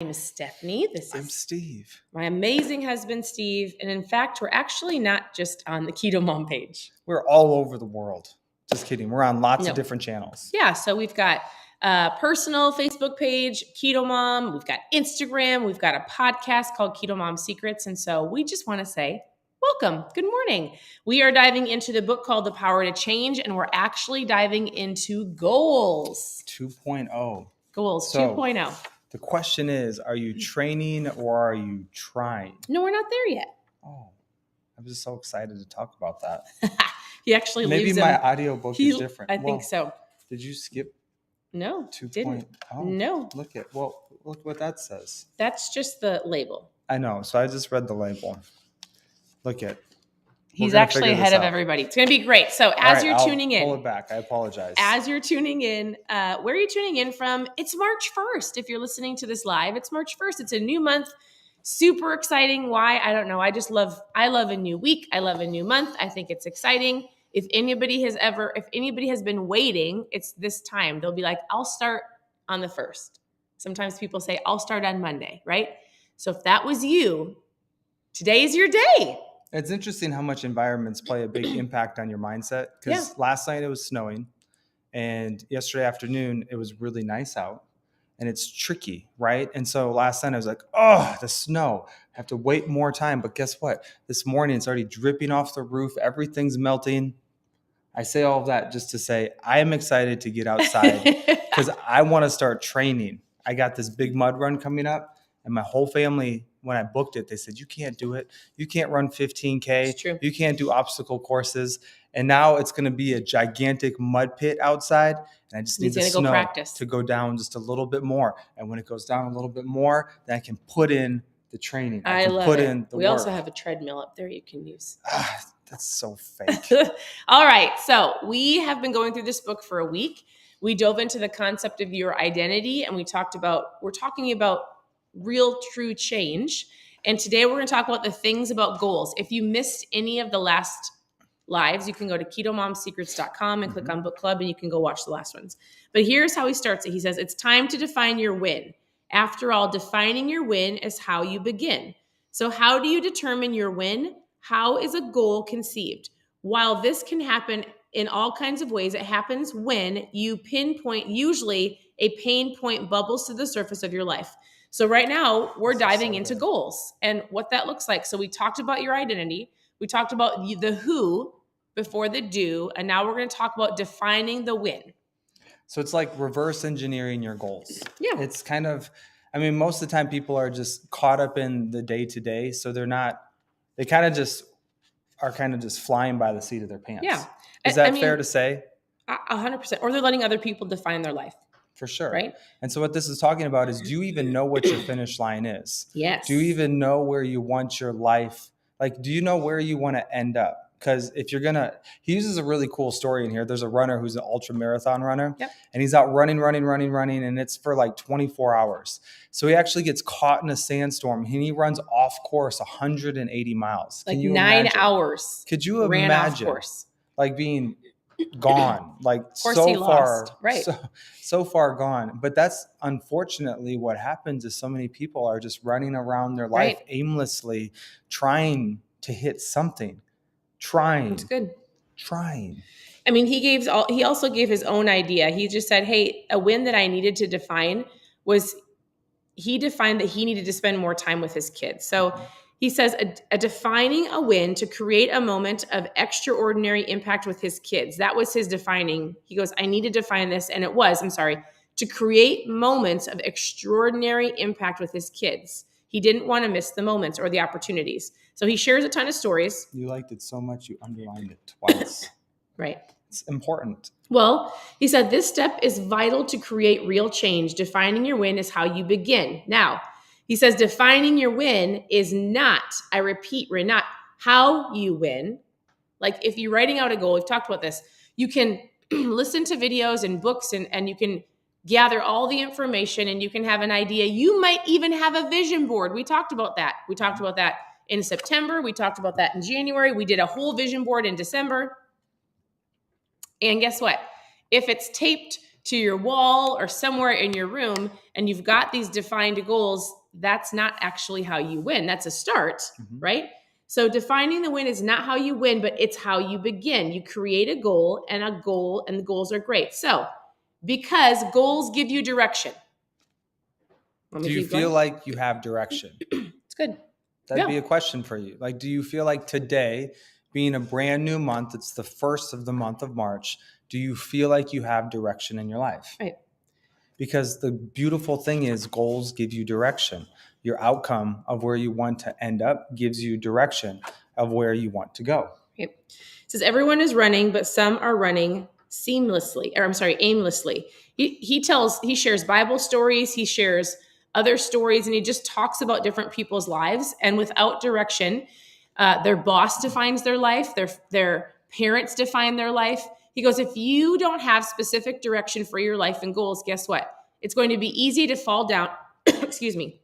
name is Stephanie. I'm Steve. My amazing husband, Steve. And in fact, we're actually not just on the KetoMom page. We're all over the world. Just kidding. We're on lots of different channels. Yeah. So we've got a personal Facebook page, KetoMom. We've got Instagram. We've got a podcast called KetoMom Secrets. And so we just want to say, welcome. Good morning. We are diving into the book called The Power to Change, and we're actually diving into goals. 2.0. Goals 2.0. The question is, are you training or are you trying? No, we're not there yet. Oh, I'm just so excited to talk about that. He actually Maybe my audiobook is different. I think so. Did you skip? No, 2.0? No. Look what that says. That's just the label. I know. So I just read the label. Look at. He's actually ahead of everybody. It's going to be great. So as you're tuning in. Pull it back. I apologize. As you're tuning in, where are you tuning in from? It's March 1st. If you're listening to this live, it's March 1st. It's a new month. Super exciting. Why? I don't know. I love a new week. I love a new month. I think it's exciting. If anybody has been waiting, it's this time. They'll be like, I'll start on the 1st. Sometimes people say, I'll start on Monday, right? So if that was you, today's your day. It's interesting how much environments play a big impact on your mindset. Because last night it was snowing, and yesterday afternoon it was really nice out, and it's tricky, right? And so last night I was like, oh, the snow. I have to wait more time. But guess what? This morning it's already dripping off the roof. Everything's melting. I say all of that just to say I am excited to get outside because I want to start training. I got this big mud run coming up, and my whole family, when I booked it, they said, you can't do it. You can't run 15K. It's true. You can't do obstacle courses. And now it's going to be a gigantic mud pit outside. And I just need the snow to go down just a little bit more. And when it goes down a little bit more, then I can put in the training. I can put in the work. We also have a treadmill up there you can use. That's so fake. All right. So we have been going through this book for a week. We dove into the concept of your identity, and we're talking about real, true change. And today we're going to talk about the things about goals. If you missed any of the last lives, you can go to ketomomsecrets.com and click on book club, and you can go watch the last ones. But here's how he starts it. He says, it's time to define your win. After all, defining your win is how you begin. So how do you determine your win? How is a goal conceived? While this can happen in all kinds of ways, it happens when you pinpoint, usually a pain point bubbles to the surface of your life. So right now we're diving into goals and what that looks like. So we talked about your identity. We talked about the who before the do. And now we're going to talk about defining the win. So it's like reverse engineering your goals. Yeah. It's kind of, most of the time people are just caught up in the day to day. So they are just flying by the seat of their pants. Yeah. Is that fair to say? 100%. Or they're letting other people define their life. For sure. Right. And so what this is talking about is, do you even know what your finish line is? Yes. Do you even know where you want your life? Like, do you know where you want to end up? Because if you're he uses a really cool story in here. There's a runner who's an ultra marathon runner. Yep. And he's out running. And it's for like 24 hours. So he actually gets caught in a sandstorm and he runs off course 180 miles. Like 9 hours. Could you imagine? Ran off course. Like being gone, like so far, right? So far gone. But that's unfortunately what happens is so many people are just running around their life aimlessly, trying to hit something. That's good. Trying. He also gave his own idea. He just said, hey, a win that I needed to define was, he defined that he needed to spend more time with his kids. So he says defining a win to create a moment of extraordinary impact with his kids. That was his defining. He goes, I need to define this. And it was, to create moments of extraordinary impact with his kids. He didn't want to miss the moments or the opportunities. So he shares a ton of stories. You liked it so much, you underlined it twice. Right. It's important. Well, he said this step is vital to create real change. Defining your win is how you begin. Now, he says defining your win is not, I repeat, not how you win. Like if you're writing out a goal, we've talked about this, you can listen to videos and books and you can gather all the information and you can have an idea. You might even have a vision board. We talked about that. We talked about that in September. We talked about that in January. We did a whole vision board in December. And guess what? If it's taped to your wall or somewhere in your room and you've got these defined goals, that's not actually how you win. That's a start, right? So defining the win is not how you win, but it's how you begin. You create a goal, and the goals are great. So because goals give you direction. Do you feel like you have direction? It's good. That'd be a question for you. Like, do you feel like today, being a brand new month, it's the first of the month of March, do you feel like you have direction in your life? Right. Because the beautiful thing is goals give you direction. Your outcome of where you want to end up gives you direction of where you want to go. Right. It says everyone is running, but some are running aimlessly. He shares Bible stories, he shares other stories, and he just talks about different people's lives. And without direction, their boss defines their life, their parents define their life. He goes, if you don't have specific direction for your life and goals, guess what? It's going to be easy to fall down. Excuse me.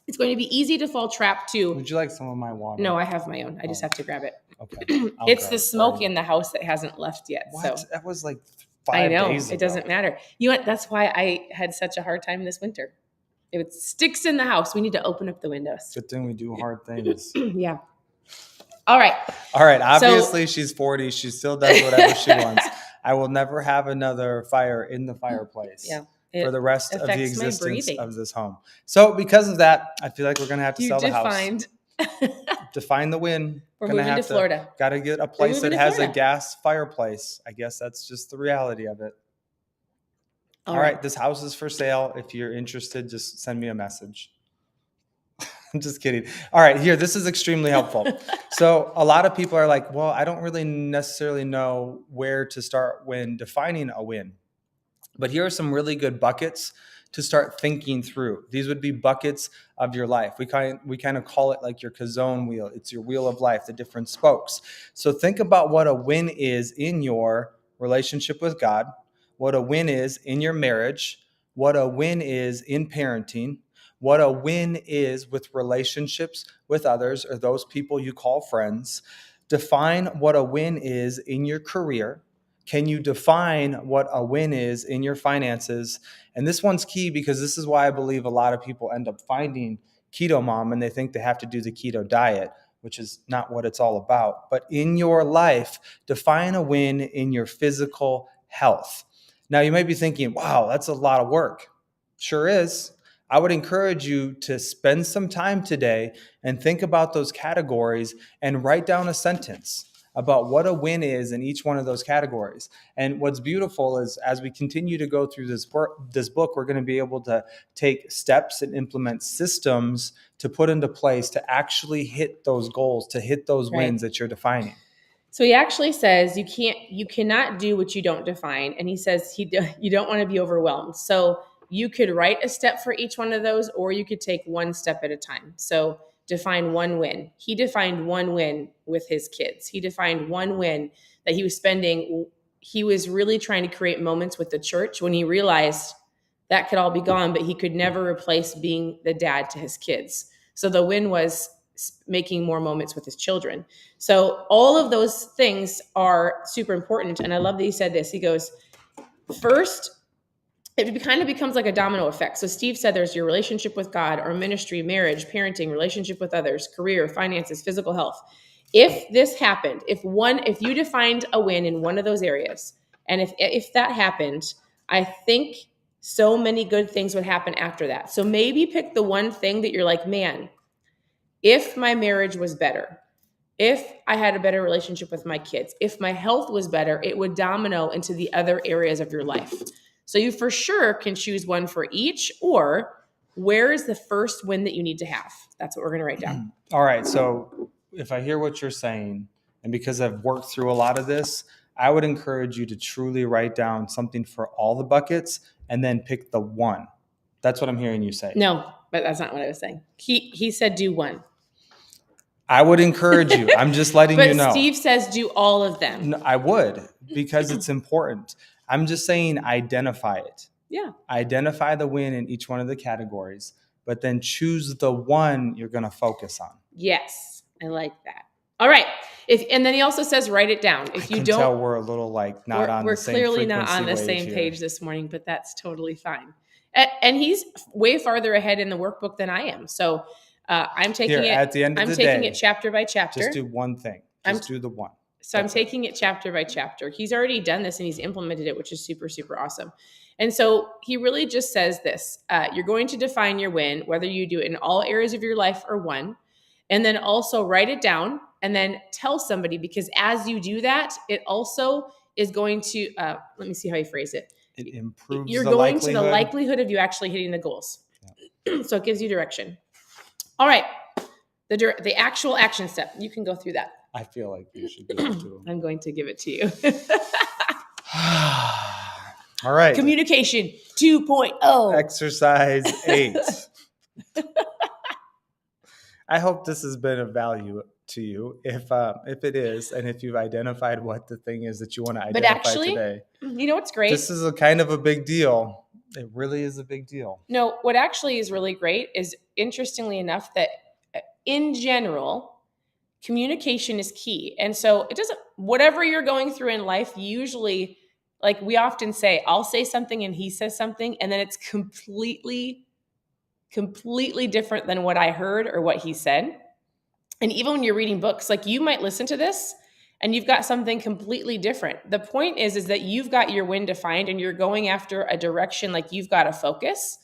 It's going to be easy to fall trapped to. Would you like some of my water? No, I have my own. I just have to grab it. Okay. It's the smoke in the house that hasn't left yet. What? So that was like 5 days ago. It doesn't matter. You know what? That's why I had such a hard time this winter. It sticks in the house. We need to open up the windows. Good thing we do hard things. Yeah. All right. Obviously, she's 40. She still does whatever she wants. I will never have another fire in the fireplace. Yeah. For the rest of the existence of this home. So because of that, I feel like we're going to have to sell the house. Define the win. We're moving to Florida. Got to get a place that has a gas fireplace. I guess that's just the reality of it. All right. This house is for sale. If you're interested, just send me a message. I'm just kidding. All right, here, this is extremely helpful. So a lot of people are like, well, I don't really necessarily know where to start when defining a win. But here are some really good buckets to start thinking through. These would be buckets of your life. We kind of call it like your Kazone wheel. It's your wheel of life, the different spokes. So think about what a win is in your relationship with God, what a win is in your marriage, what a win is in parenting, what a win is with relationships with others or those people you call friends. Define what a win is in your career. Can you define what a win is in your finances? And this one's key because this is why I believe a lot of people end up finding KetoMom and they think they have to do the keto diet, which is not what it's all about. But in your life, define a win in your physical health. Now, you might be thinking, wow, that's a lot of work. Sure is. I would encourage you to spend some time today and think about those categories and write down a sentence about what a win is in each one of those categories. And what's beautiful is as we continue to go through this book, we're going to be able to take steps and implement systems to put into place to actually hit those goals, to hit those wins that you're defining. So he actually says you cannot do what you don't define. And he says you don't want to be overwhelmed. So you could write a step for each one of those, or you could take one step at a time. So define one win. He defined one win with his kids. He defined one win that he was spending. He was really trying to create moments with the church when he realized that could all be gone, but he could never replace being the dad to his kids. So the win was making more moments with his children. So all of those things are super important. And I love that he said this. He goes, first, it kind of becomes like a domino effect. So Steve said there's your relationship with God or ministry, marriage, parenting, relationship with others, career, finances, physical health. If this happened, if you defined a win in one of those areas, and if that happened, I think so many good things would happen after that. So maybe pick the one thing that you're like, man, if my marriage was better, if I had a better relationship with my kids, if my health was better, it would domino into the other areas of your life. So you for sure can choose one for each, or where is the first win that you need to have? That's what we're going to write down. All right. So if I hear what you're saying, and because I've worked through a lot of this, I would encourage you to truly write down something for all the buckets and then pick the one. That's what I'm hearing you say. No, but that's not what I was saying. He said do one. I would encourage you. I'm just letting you know. But Steve says do all of them. No, I would, because it's important. I'm just saying identify it. Yeah. Identify the win in each one of the categories, but then choose the one you're going to focus on. Yes, I like that. All right. And then he also says, write it down. If you don't, tell we're a little like not on the same frequency. We're clearly not on the same page here this morning, but that's totally fine. And he's way farther ahead in the workbook than I am. So I'm taking it at the end of the day. I'm taking it chapter by chapter. Just do one thing. Do the one. So I'm taking it chapter by chapter. He's already done this and he's implemented it, which is super, super awesome. And so he really just says this, you're going to define your win, whether you do it in all areas of your life or one, and then also write it down and then tell somebody, because as you do that, it also is going to, let me see how you phrase it. It improves You're going to the likelihood of you actually hitting the goals. Yeah. So it gives you direction. All right. The actual action step. You can go through that. I feel like you should give it to him. I'm going to give it to you. All right. Communication 2.0. Exercise 8. I hope this has been of value to you. If it is, and if you've identified what the thing is that you want to identify today. You know what's great? This is a kind of a big deal. It really is a big deal. No, what actually is really great is, interestingly enough, that in general, communication is key. And so it doesn't, whatever you're going through in life, usually, like we often say, I'll say something and he says something, and then it's completely different than what I heard or what he said. And even when you're reading books, like you might listen to this and you've got something completely different. The point is that you've got your win defined and you're going after a direction, like you've got a focus.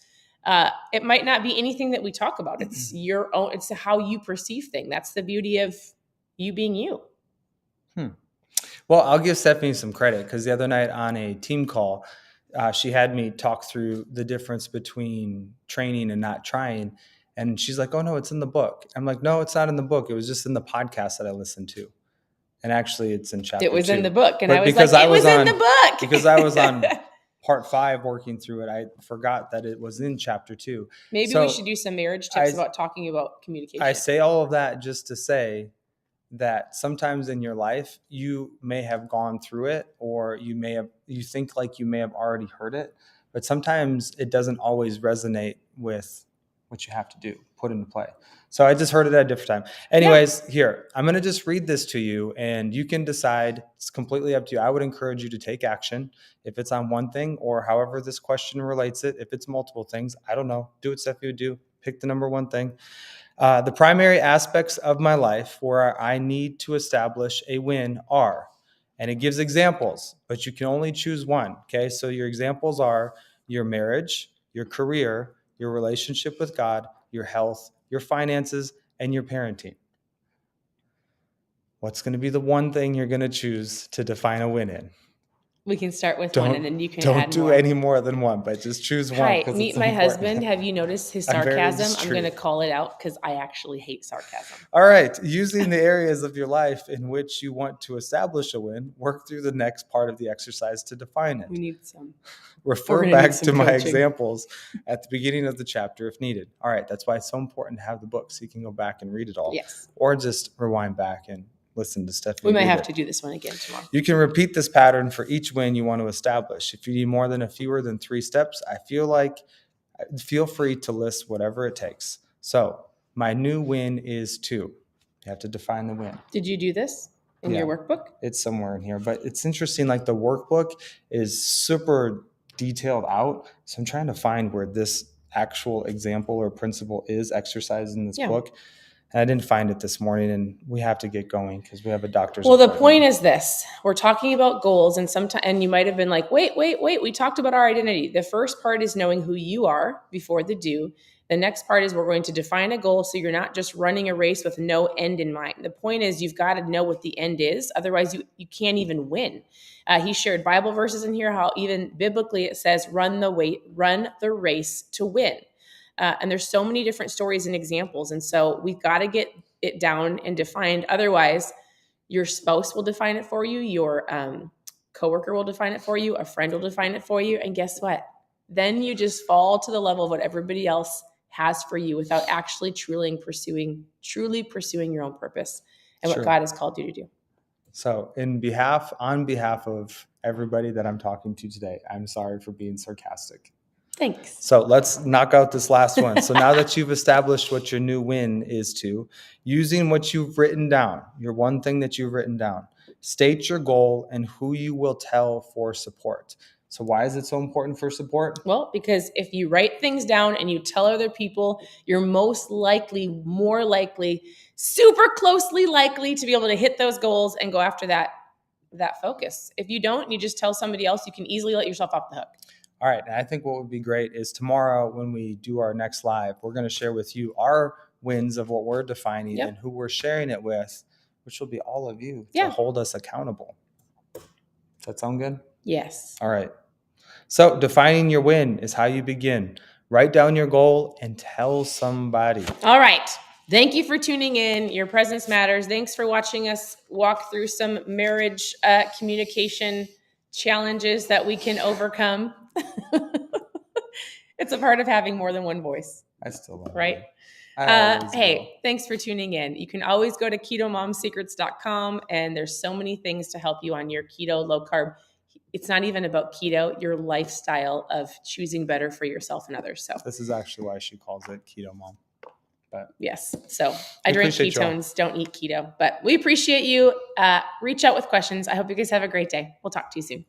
It might not be anything that we talk about. It's your own, it's how you perceive things. That's the beauty of you being you. Well, I'll give Stephanie some credit, because the other night on a team call, she had me talk through the difference between training and not trying. And she's like, oh no, it's in the book. I'm like, no, it's not in the book. It was just in the podcast that I listened to. And actually it's in chapter 2. It was in the book. And I was like, it was in the book. Because I was on part 5 working through it, I forgot that it was in chapter 2. Maybe we should do some marriage tips about talking about communication. I say all of that just to say that sometimes in your life, you may have gone through it, or you think like you may have already heard it, but sometimes it doesn't always resonate with what you have to do, put into play. So I just heard it at a different time. Anyways, Here, I'm going to just read this to you and you can decide. It's completely up to you. I would encourage you to take action if it's on one thing, or however this question relates it. If it's multiple things, I don't know. Do what Stephanie would do. Pick the number one thing. The primary aspects of my life where I need to establish a win are, and it gives examples, but you can only choose one. Okay. So your examples are your marriage, your career, your relationship with God, your health, your finances, and your parenting. What's going to be the one thing you're going to choose to define a win in? We can start with one, and then you can add Don't do any more than one, but just choose one. Hi, meet my husband. Have you noticed his sarcasm? I'm going to call it out because I actually hate sarcasm. All right. Using the areas of your life in which you want to establish a win, work through the next part of the exercise to define it. We need some. Refer back to my examples at the beginning of the chapter if needed. All right. That's why it's so important to have the book, so you can go back and read it all. Yes. Or just rewind back and listen to Stephanie. We might have to do this one again tomorrow. You can repeat this pattern for each win you want to establish. If you need more than fewer than 3 steps, feel free to list whatever it takes. So my new win is 2. You have to define the win. Did you do this in your workbook? It's somewhere in here, but it's interesting. Like the workbook is super detailed out. So I'm trying to find where this actual example or principle is exercised in this book. And I didn't find it this morning, and we have to get going because we have a doctor's appointment. The point is this. We're talking about goals, and you might have been like, wait, we talked about our identity. The first part is knowing who you are before the do. The next part is we're going to define a goal so you're not just running a race with no end in mind. The point is you've got to know what the end is. Otherwise, you can't even win. He shared Bible verses in here, how even biblically it says, run the race to win. And there's so many different stories and examples. And so we've got to get it down and defined. Otherwise, your spouse will define it for you. Your coworker will define it for you. A friend will define it for you. And guess what? Then you just fall to the level of what everybody else has for you without actually truly pursuing your own purpose and what God has called you to do. So on behalf of everybody that I'm talking to today, I'm sorry for being sarcastic. Thanks. So let's knock out this last one. So now that you've established what your new win is using what you've written down, your one thing that you've written down, state your goal and who you will tell for support. So why is it so important for support? Well, because if you write things down and you tell other people, you're more likely, super closely likely to be able to hit those goals and go after that focus. If you don't, you just tell somebody else, you can easily let yourself off the hook. All right. And I think what would be great is tomorrow when we do our next live, we're going to share with you our wins of what we're defining and who we're sharing it with, which will be all of you to hold us accountable. Does that sound good? Yes. All right. So defining your win is how you begin. Write down your goal and tell somebody. All right. Thank you for tuning in. Your presence matters. Thanks for watching us walk through some marriage communication challenges that we can overcome. It's a part of having more than one voice. I still love right? Hey, thanks for tuning in. You can always go to ketomomsecrets.com, and there's so many things to help you on your keto, low carb. It's not even about keto, your lifestyle of choosing better for yourself and others. So this is actually why she calls it KetoMom. But yes. So I drink ketones, don't eat keto, but we appreciate you. Reach out with questions. I hope you guys have a great day. We'll talk to you soon.